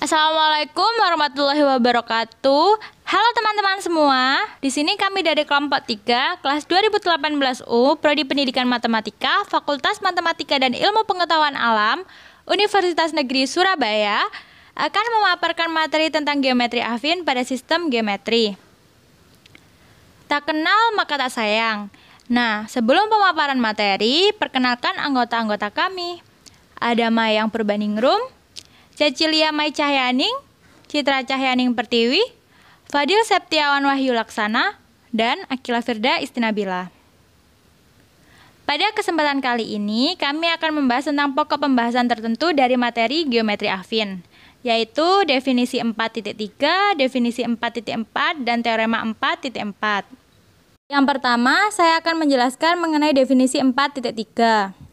Assalamualaikum warahmatullahi wabarakatuh. Halo teman-teman semua. Di sini kami dari kelompok 3, kelas 2018U, Prodi Pendidikan Matematika, Fakultas Matematika dan Ilmu Pengetahuan Alam, Universitas Negeri Surabaya, akan memaparkan materi tentang geometri affin pada sistem geometri. Tak kenal maka tak sayang. Nah, sebelum pemaparan materi, perkenalkan anggota-anggota kami. Ada Mayang Purbaningrum, Cecilia Mai Cahyaning, Citra Cahyaning Pertiwi, Fadil Septiawan Wahyu Laksana, dan Akila Firda Istinabila. Pada kesempatan kali ini, kami akan membahas tentang pokok pembahasan tertentu dari materi geometri affin, yaitu definisi 4.3, definisi 4.4, dan teorema 4.4. Yang pertama, saya akan menjelaskan mengenai definisi 4.3.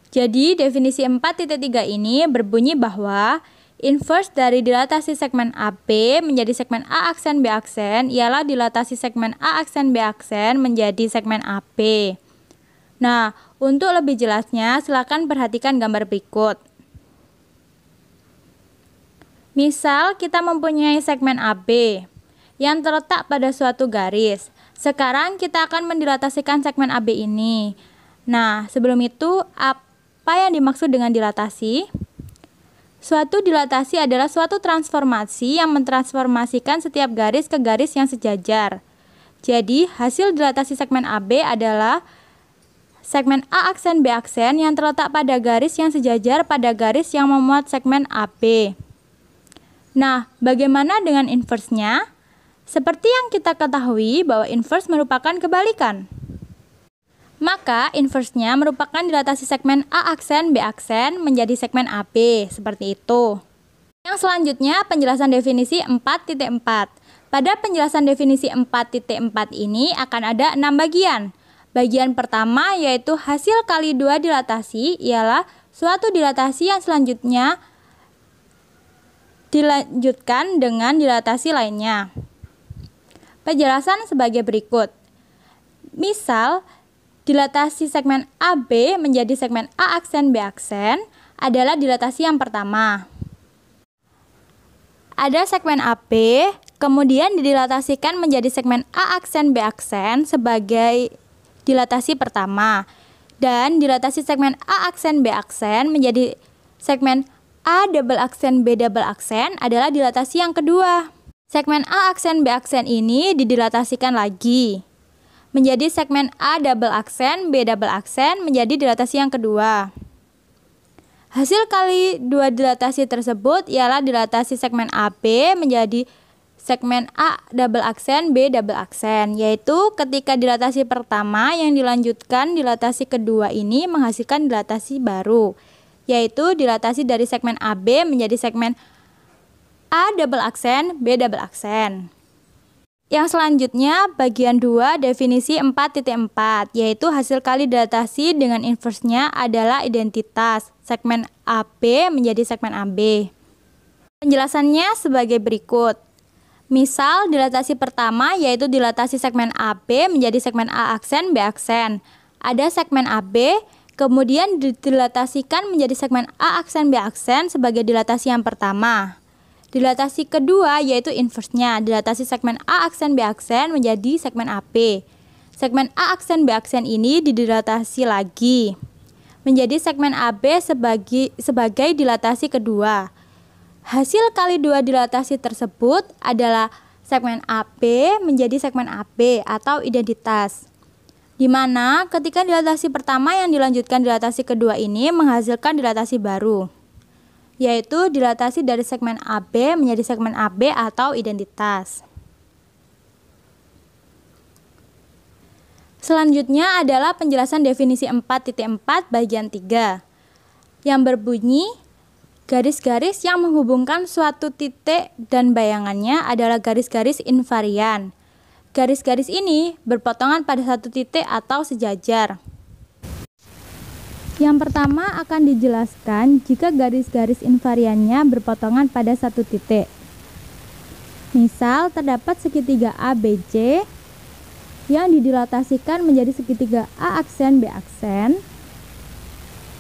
Jadi, definisi 4.3 ini berbunyi bahwa inverse dari dilatasi segmen AB menjadi segmen A aksen B aksen ialah dilatasi segmen A aksen B aksen menjadi segmen AB. Nah, untuk lebih jelasnya, silakan perhatikan gambar berikut. Misal, kita mempunyai segmen AB yang terletak pada suatu garis. Sekarang kita akan mendilatasikan segmen AB ini. Nah, sebelum itu, apa yang dimaksud dengan dilatasi? Suatu dilatasi adalah suatu transformasi yang mentransformasikan setiap garis ke garis yang sejajar. Jadi, hasil dilatasi segmen AB adalah segmen A aksen B aksen yang terletak pada garis yang sejajar pada garis yang memuat segmen AB. Nah, bagaimana dengan inverse-nya? Seperti yang kita ketahui bahwa inverse merupakan kebalikan. Maka, inverse-nya merupakan dilatasi segmen A aksen B aksen menjadi segmen AB, seperti itu. Yang selanjutnya, penjelasan definisi 4.4. Pada penjelasan definisi 4.4 ini akan ada 6 bagian. Bagian pertama yaitu hasil kali 2 dilatasi ialah suatu dilatasi yang selanjutnya dilanjutkan dengan dilatasi lainnya. Penjelasan sebagai berikut. Misal, dilatasi segmen AB menjadi segmen A aksen B aksen adalah dilatasi yang pertama. Ada segmen AB, kemudian didilatasikan menjadi segmen A aksen B aksen sebagai dilatasi pertama. Dan dilatasi segmen A aksen B aksen menjadi segmen A double aksen B double aksen adalah dilatasi yang kedua. Segmen A aksen B aksen ini didilatasikan lagi menjadi segmen A double aksen, B double aksen menjadi dilatasi yang kedua. Hasil kali 2 dilatasi tersebut ialah dilatasi segmen AB menjadi segmen A double aksen, B double aksen, yaitu ketika dilatasi pertama yang dilanjutkan dilatasi kedua ini menghasilkan dilatasi baru, yaitu dilatasi dari segmen AB menjadi segmen A double aksen, B double aksen. Yang selanjutnya, bagian 2 definisi 4.4, yaitu hasil kali dilatasi dengan inverse-nya adalah identitas segmen AB menjadi segmen AB. Penjelasannya sebagai berikut. Misal, dilatasi pertama yaitu dilatasi segmen AB menjadi segmen A aksen B aksen. Ada segmen AB, kemudian didilatasikan menjadi segmen A aksen B aksen sebagai dilatasi yang pertama. Dilatasi kedua yaitu inverse-nya, dilatasi segmen A aksen B aksen menjadi segmen AB. Segmen A aksen B aksen ini didilatasi lagi menjadi segmen AB sebagai dilatasi kedua. Hasil kali 2 dilatasi tersebut adalah segmen AB menjadi segmen AB atau identitas. Di mana ketika dilatasi pertama yang dilanjutkan dilatasi kedua ini menghasilkan dilatasi baru, yaitu dilatasi dari segmen AB menjadi segmen AB atau identitas. Selanjutnya adalah penjelasan definisi 4.4 bagian 3 yang berbunyi garis-garis yang menghubungkan suatu titik dan bayangannya adalah garis-garis invarian. Garis-garis ini berpotongan pada satu titik atau sejajar. Yang pertama akan dijelaskan jika garis-garis invariannya berpotongan pada satu titik. Misal, terdapat segitiga ABC yang didilatasikan menjadi segitiga A aksen B aksen,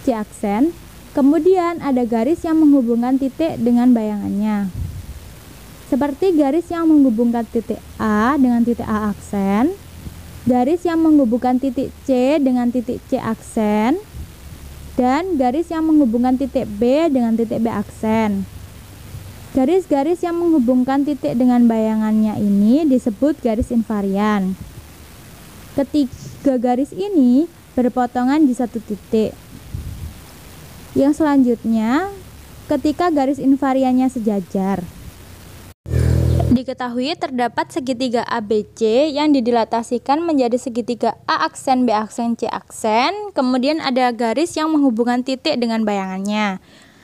C aksen, Kemudian ada garis yang menghubungkan titik dengan bayangannya. Seperti garis yang menghubungkan titik A dengan titik A aksen, garis yang menghubungkan titik C dengan titik C aksen, dan garis yang menghubungkan titik B dengan titik B aksen. Garis-garis yang menghubungkan titik dengan bayangannya ini disebut garis invarian. Ketiga garis ini berpotongan di satu titik. Yang selanjutnya, ketika garis invariannya sejajar. Diketahui terdapat segitiga ABC yang didilatasikan menjadi segitiga A aksen, B aksen, C aksen. Kemudian ada garis yang menghubungkan titik dengan bayangannya.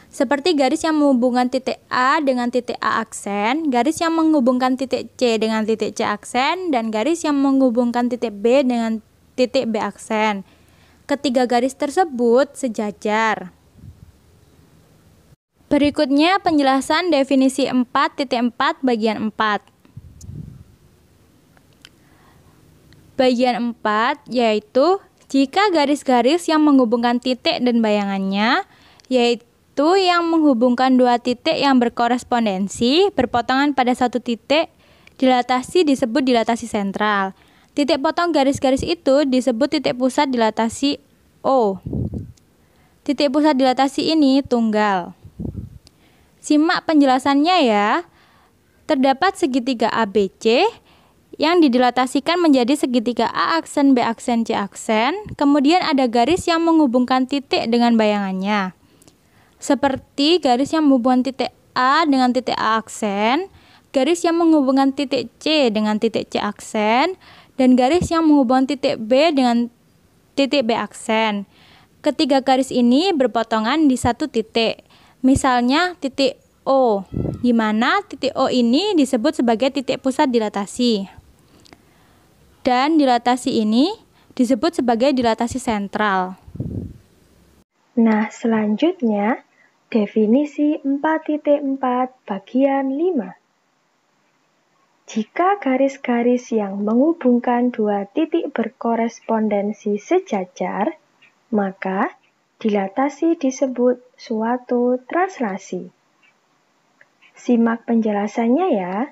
Seperti garis yang menghubungkan titik A dengan titik A aksen, garis yang menghubungkan titik C dengan titik C aksen, dan garis yang menghubungkan titik B dengan titik B aksen. Ketiga garis tersebut sejajar. Berikutnya penjelasan definisi 4.4 bagian 4. Bagian 4 yaitu jika garis-garis yang menghubungkan titik dan bayangannya, yaitu yang menghubungkan dua titik yang berkorespondensi, berpotongan pada satu titik, dilatasi disebut dilatasi sentral. Titik potong garis-garis itu disebut titik pusat dilatasi O. Titik pusat dilatasi ini tunggal. Simak penjelasannya ya. Terdapat segitiga ABC yang didilatasikan menjadi segitiga A aksen, B aksen, C aksen. Kemudian ada garis yang menghubungkan titik dengan bayangannya. Seperti garis yang menghubungkan titik A dengan titik A aksen, garis yang menghubungkan titik C dengan titik C aksen, dan garis yang menghubungkan titik B dengan titik B aksen. Ketiga garis ini berpotongan di satu titik. Misalnya titik O, di mana titik O ini disebut sebagai titik pusat dilatasi. Dan dilatasi ini disebut sebagai dilatasi sentral. Nah, selanjutnya definisi 4.4 bagian 5. Jika garis-garis yang menghubungkan dua titik berkorespondensi sejajar, maka dilatasi disebut suatu translasi. Simak penjelasannya ya.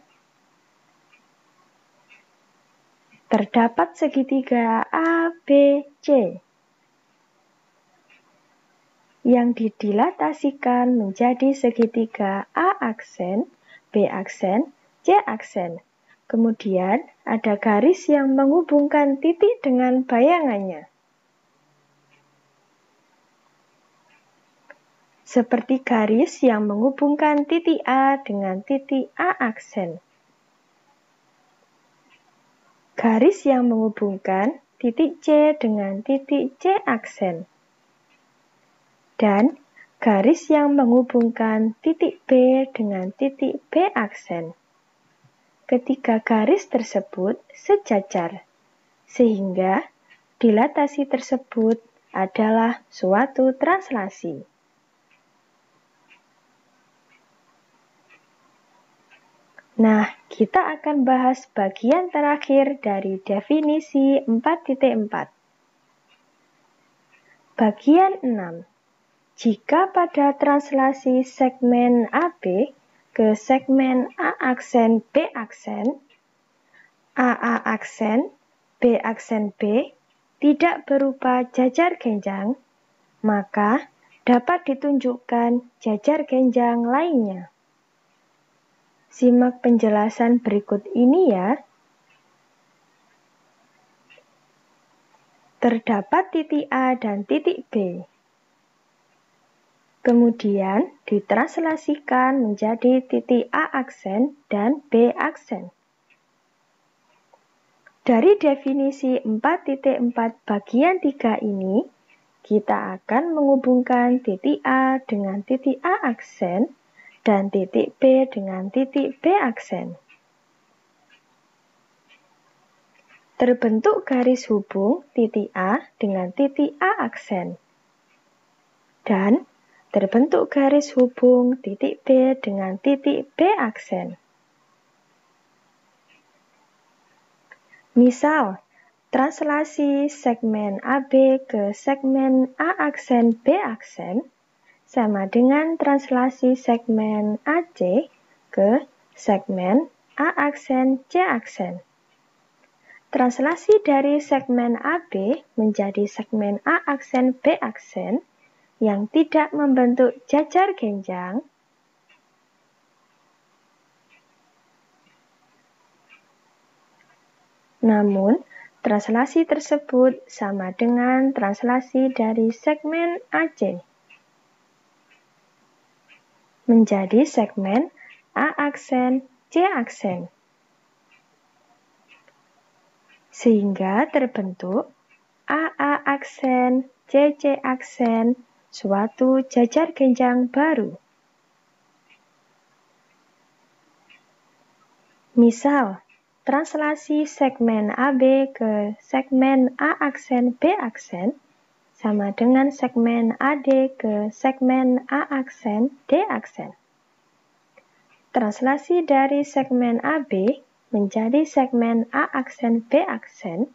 Terdapat segitiga A, B, C yang didilatasikan menjadi segitiga A aksen, B aksen, C aksen. Kemudian ada garis yang menghubungkan titik dengan bayangannya. Seperti garis yang menghubungkan titik A dengan titik A aksen. Garis yang menghubungkan titik C dengan titik C aksen. Dan garis yang menghubungkan titik B dengan titik B aksen. Ketiga garis tersebut sejajar, sehingga dilatasi tersebut adalah suatu translasi. Nah, kita akan bahas bagian terakhir dari definisi 4.4. Bagian 6. Jika pada translasi segmen AB ke segmen A aksen B aksen, AA aksen, B aksen B tidak berupa jajar genjang, maka dapat ditunjukkan jajar genjang lainnya. Simak penjelasan berikut ini ya. Terdapat titik A dan titik B. Kemudian ditranslasikan menjadi titik A aksen dan B aksen. Dari definisi 4.4 bagian 3 ini, kita akan menghubungkan titik A dengan titik A aksen dan titik B dengan titik B aksen. Terbentuk garis hubung titik A dengan titik A aksen. Dan terbentuk garis hubung titik B dengan titik B aksen. Misal, translasi segmen AB ke segmen A aksen B aksen, sama dengan translasi segmen AC ke segmen A aksen C aksen. Translasi dari segmen AB menjadi segmen A aksen B aksen yang tidak membentuk jajar genjang namun, translasi tersebut sama dengan translasi dari segmen AC menjadi segmen A aksen C aksen. Sehingga terbentuk AA aksen, CC aksen, suatu jajar genjang baru. Misal, translasi segmen AB ke segmen A aksen B aksen sama dengan segmen AD ke segmen A aksen D aksen. Translasi dari segmen AB menjadi segmen A aksen B aksen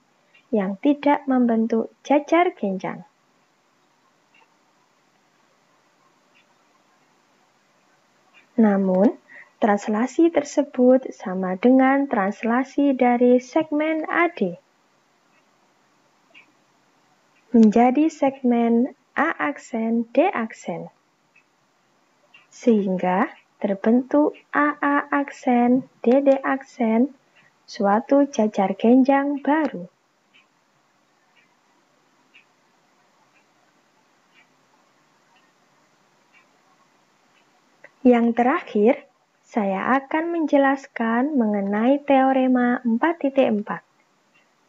yang tidak membentuk jajar genjang. Namun, translasi tersebut sama dengan translasi dari segmen AD menjadi segmen A aksen D aksen. Sehingga terbentuk AA aksen, DD aksen, suatu jajar genjang baru. Yang terakhir, saya akan menjelaskan mengenai teorema 4.4.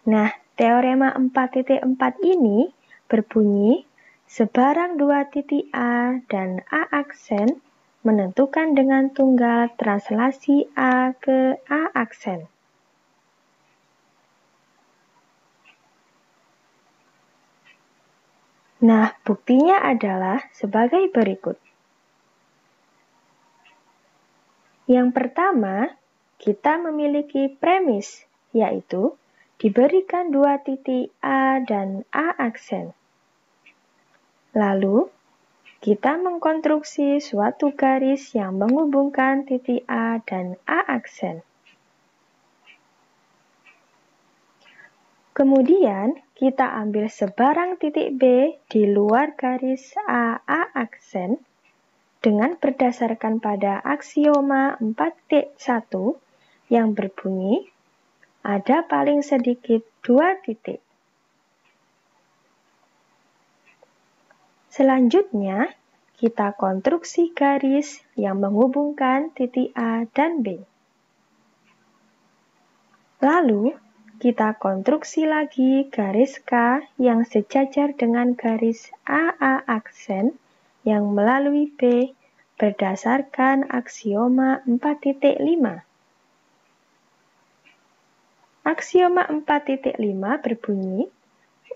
Nah, teorema 4.4 ini berbunyi, sebarang dua titik A dan A aksen menentukan dengan tunggal translasi A ke A aksen. Nah, buktinya adalah sebagai berikut. Yang pertama, kita memiliki premis, yaitu diberikan dua titik A dan A aksen. Lalu, kita mengkonstruksi suatu garis yang menghubungkan titik A dan A aksen. Kemudian, kita ambil sebarang titik B di luar garis A aksen dengan berdasarkan pada aksioma 4.1 yang berbunyi, ada paling sedikit dua titik. Selanjutnya, kita konstruksi garis yang menghubungkan titik A dan B. Lalu, kita konstruksi lagi garis K yang sejajar dengan garis AA aksen yang melalui B berdasarkan aksioma 4.5. Aksioma 4.5 berbunyi,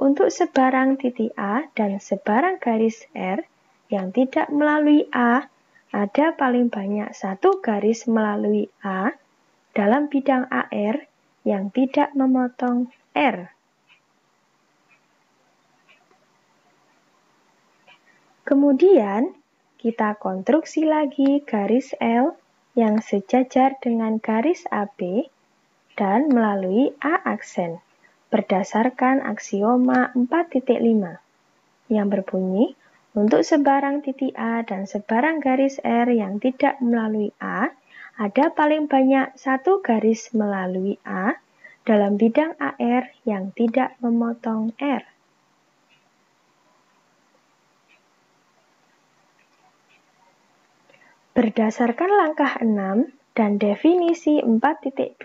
untuk sebarang titik A dan sebarang garis R yang tidak melalui A, ada paling banyak satu garis melalui A dalam bidang AR yang tidak memotong R. Kemudian, kita konstruksi lagi garis L yang sejajar dengan garis AB dan melalui A aksen berdasarkan aksioma 4.5 yang berbunyi, untuk sebarang titik A dan sebarang garis R yang tidak melalui A, ada paling banyak satu garis melalui A dalam bidang AR yang tidak memotong R. Berdasarkan langkah 6 dan definisi 4.2,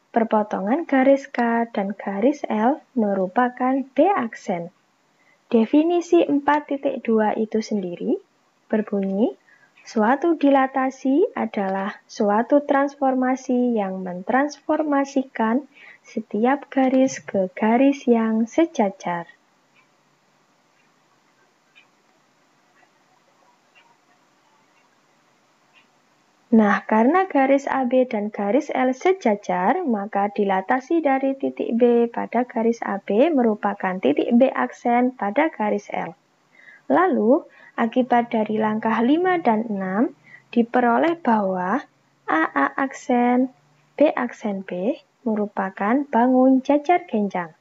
perpotongan garis K dan garis L merupakan B aksen. Definisi 4.2 itu sendiri berbunyi, suatu dilatasi adalah suatu transformasi yang mentransformasikan setiap garis ke garis yang sejajar. Nah, karena garis AB dan garis L sejajar, maka dilatasi dari titik B pada garis AB merupakan titik B aksen pada garis L. Lalu, akibat dari langkah 5 dan 6 diperoleh bahwa AA aksen, B aksen B merupakan bangun jajar genjang.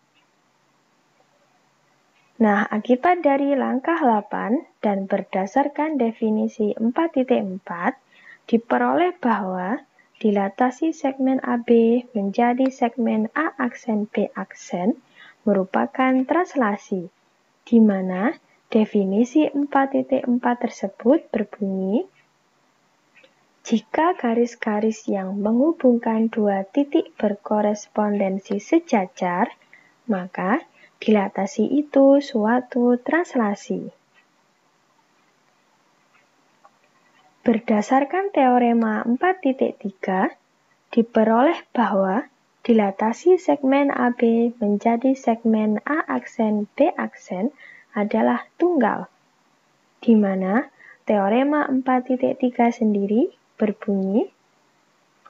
Nah, akibat dari langkah 8 dan berdasarkan definisi 4.4 diperoleh bahwa dilatasi segmen AB menjadi segmen A aksen B aksen merupakan translasi, di mana definisi 4.4 tersebut berbunyi, jika garis-garis yang menghubungkan dua titik berkorespondensi sejajar, maka dilatasi itu suatu translasi. Berdasarkan teorema 4.3, diperoleh bahwa dilatasi segmen AB menjadi segmen A aksen B aksen adalah tunggal, di mana teorema 4.3 sendiri berbunyi,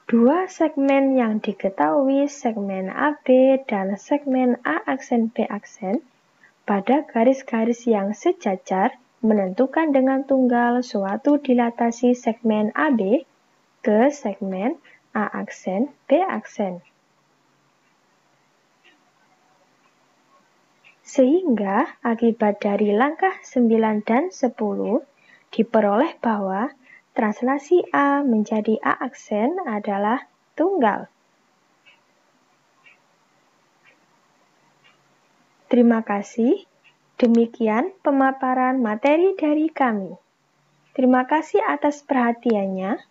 dua segmen yang diketahui segmen AB dan segmen A aksen B aksen pada garis-garis yang sejajar menentukan dengan tunggal suatu dilatasi segmen AB ke segmen A aksen B aksen. Sehingga akibat dari langkah 9 dan 10 diperoleh bahwa translasi A menjadi A aksen adalah tunggal. Terima kasih. Demikian pemaparan materi dari kami. Terima kasih atas perhatiannya.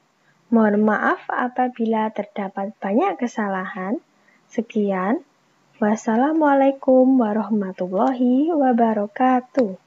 Mohon maaf apabila terdapat banyak kesalahan. Sekian. Wassalamualaikum warahmatullahi wabarakatuh.